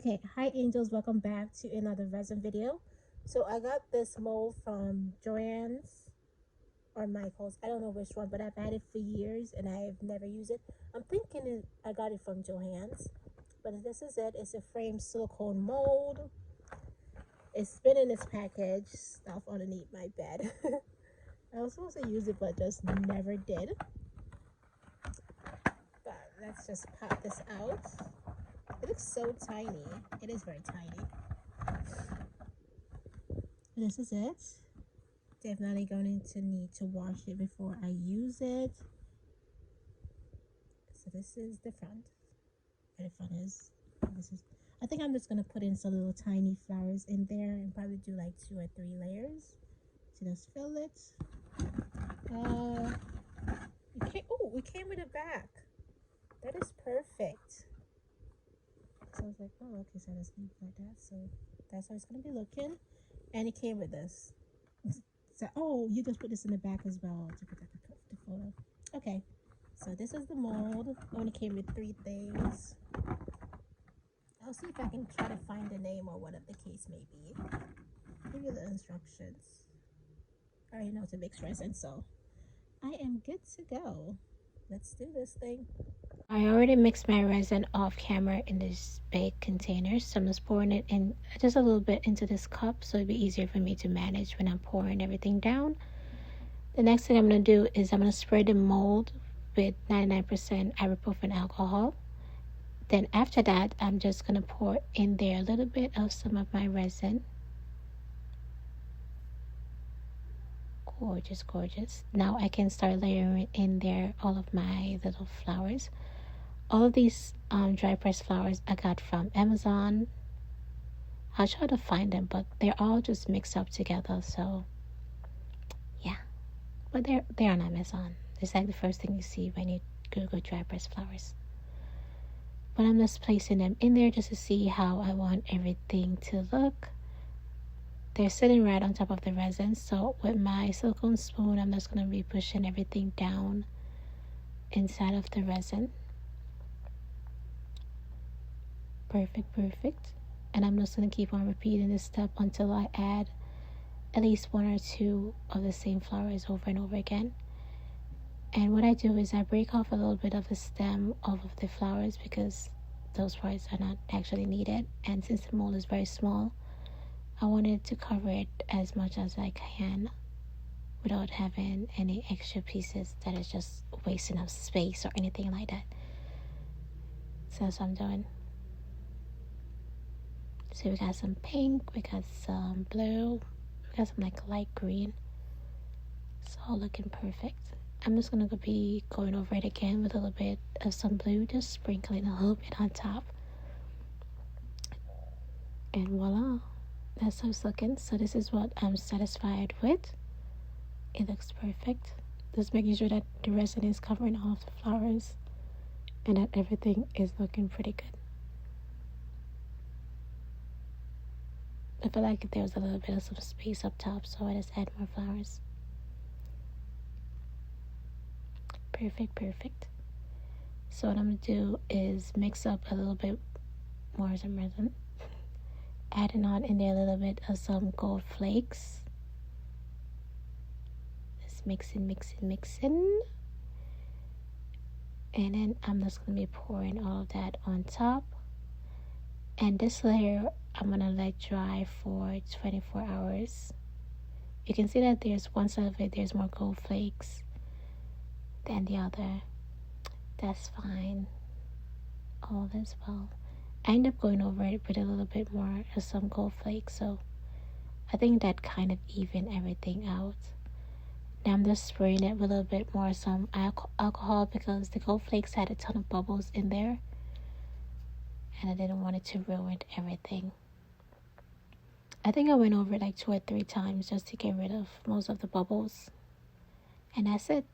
Okay, hi angels, welcome back to another resin video. So I got this mold from Joann's or Michael's, I don't know which one, but I've had it for years and I've never used it. I'm thinking I got it from Joann's, but this is it. It's a frame silicone mold. It's been in this package stuff underneath my bed. I was supposed to use it but just never did. But let's just pop this out. It looks so tiny. It is very tiny. This is it. Definitely going to need to wash it before I use it. So this is the front. Where the front is. This is. I think I'm just gonna put in some little tiny flowers in there and probably do like 2 or 3 layers to just fill it. We came with a back. That is perfect. So I was like, oh, okay, so let's leave it like that. So that's how it's gonna be looking, and it came with this. So, oh, you just put this in the back as well to protect the photo. Okay, so this is the mold. It only came with 3 things. I'll see if I can try to find the name or whatever the case may be. Give you the instructions. I already know to mix resin, so I am good to go. Let's do this thing. I already mixed my resin off camera in this big container, so I'm just pouring it in just a little bit into this cup so it'll be easier for me to manage when I'm pouring everything down. The next thing I'm going to do is I'm going to spray the mold with 99% ibuprofen alcohol. Then after that, I'm just going to pour in there a little bit of some of my resin. Gorgeous, gorgeous. Now I can start layering in there all of my little flowers. All of these dry pressed flowers I got from Amazon. I'll try to find them, but they're all just mixed up together, so yeah. But they're on Amazon. It's like the first thing you see when you Google dry pressed flowers. But I'm just placing them in there just to see how I want everything to look. They're sitting right on top of the resin, so with my silicone spoon, I'm just going to be pushing everything down inside of the resin. Perfect, perfect. And I'm just going to keep on repeating this step until I add at least 1 or 2 of the same flowers over and over again. And what I do is I break off a little bit of the stem off of the flowers because those parts are not actually needed. And since the mold is very small, I wanted to cover it as much as I can without having any extra pieces that is just wasting of space or anything like that. So that's what I'm doing. So we got some pink, we got some blue, we got some like light green. It's all looking perfect. I'm just gonna be going over it again with a little bit of some blue, just sprinkling a little bit on top. And voila, that's how it's looking. So this is what I'm satisfied with. It looks perfect. Just making sure that the resin is covering all of the flowers and that everything is looking pretty good. I feel like there was a little bit of some space up top, so I just add more flowers. Perfect, perfect. So what I'm going to do is mix up a little bit more of some resin. Adding on in there a little bit of some gold flakes. Just mixing. And then I'm just going to be pouring all of that on top. And this layer I'm going to let dry for 24 hours. You can see that there's one side of it, there's more gold flakes than the other. That's fine. All is well. I end up going over it with a little bit more of some gold flakes, so I think that kind of evened everything out. Now I'm just spraying it with a little bit more some alcohol because the gold flakes had a ton of bubbles in there and I didn't want it to ruin everything. I think I went over it like 2 or 3 times just to get rid of most of the bubbles. And that's it.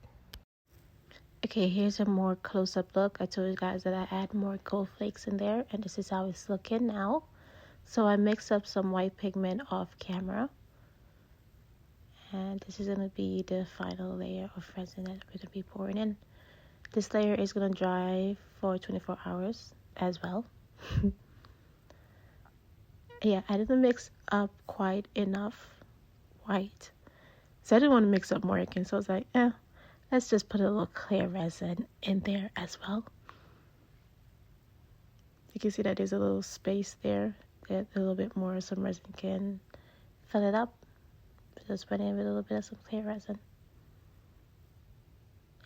Okay, here's a more close-up look. I told you guys that I add more gold flakes in there, and this is how it's looking now. So I mixed up some white pigment off camera. And this is going to be the final layer of resin that we're going to be pouring in. This layer is going to dry for 24 hours as well. Yeah, I didn't mix up quite enough white. So I didn't want to mix up more again. So I was like, let's just put a little clear resin in there as well. You can see that there's a little space there that a little bit more some resin can fill it up. Just put in with a little bit of some clear resin.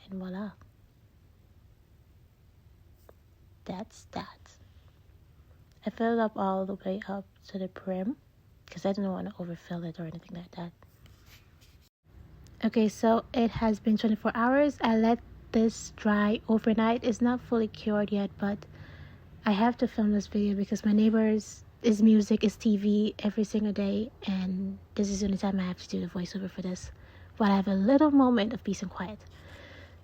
And voila. That's that. I filled it up all the way up to the brim because I didn't want to overfill it or anything like that. Okay, so it has been 24 hours. I let this dry overnight. It's not fully cured yet, but I have to film this video because my neighbors is music, is TV every single day, and this is the only time I have to do the voiceover for this. But I have a little moment of peace and quiet.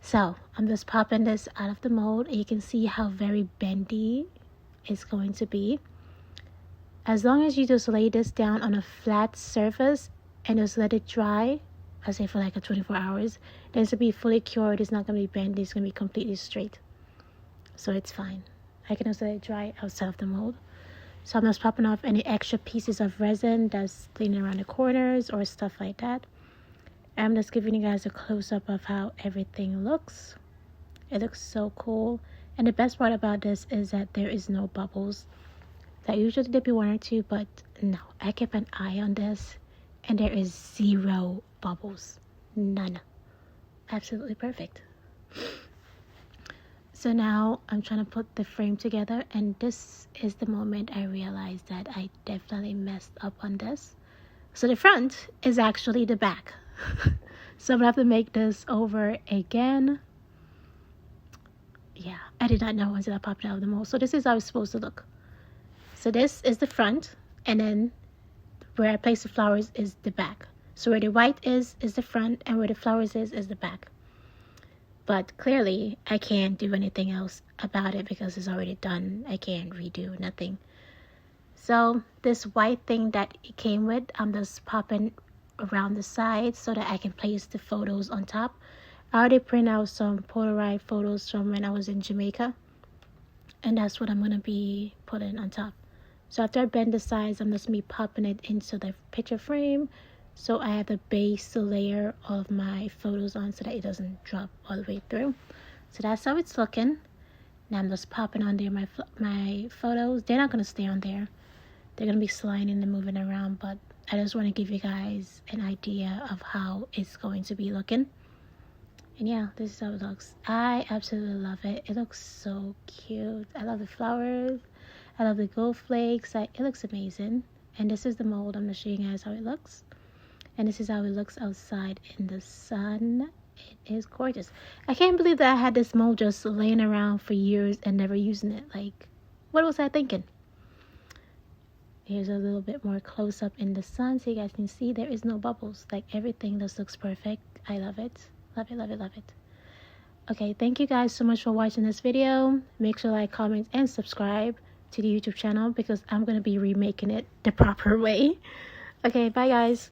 So I'm just popping this out of the mold, and you can see how very bendy it's going to be. As long as you just lay this down on a flat surface and just let it dry, I say for like 24 hours, then it's going to be fully cured. It's not going to be bendy. It's going to be completely straight. So it's fine. I can also let it dry outside of the mold. So I'm just popping off any extra pieces of resin that's leaning around the corners or stuff like that. I'm just giving you guys a close-up of how everything looks. It looks so cool. And the best part about this is that there is no bubbles. That usually there'd be one or two, but no. I kept an eye on this, and there is 0 bubbles. None. Absolutely perfect. So now I'm trying to put the frame together, and this is the moment I realized that I definitely messed up on this. So the front is actually the back. So I'm gonna have to make this over again. Yeah, I did not know until I popped it out of the mold. So this is how it's supposed to look. So this is the front, and then where I place the flowers is the back. So where the white is the front, and where the flowers is the back. But clearly, I can't do anything else about it because it's already done. I can't redo nothing. So this white thing that it came with, I'm just popping around the sides so that I can place the photos on top. I already printed out some Polaroid photos from when I was in Jamaica, and that's what I'm going to be putting on top. So after I bend the sides, I'm just going to be popping it into the picture frame so I have the base layer of my photos on so that it doesn't drop all the way through. So that's how it's looking. Now I'm just popping on there my photos. They're not going to stay on there. They're going to be sliding and moving around, but I just want to give you guys an idea of how it's going to be looking. And yeah, this is how it looks. I absolutely love it. It looks so cute. I love the flowers. I love the gold flakes. It looks amazing. And this is the mold. I'm going to show you guys how it looks. And this is how it looks outside in the sun. It is gorgeous. I can't believe that I had this mold just laying around for years and never using it. Like, what was I thinking? Here's a little bit more close up in the sun so you guys can see there is no bubbles. Like, everything just looks perfect. I love it. Love it, love it, love it. Okay, thank you guys so much for watching this video. Make sure to like, comment, and subscribe to the YouTube channel because I'm going to be remaking it the proper way. Okay, bye guys.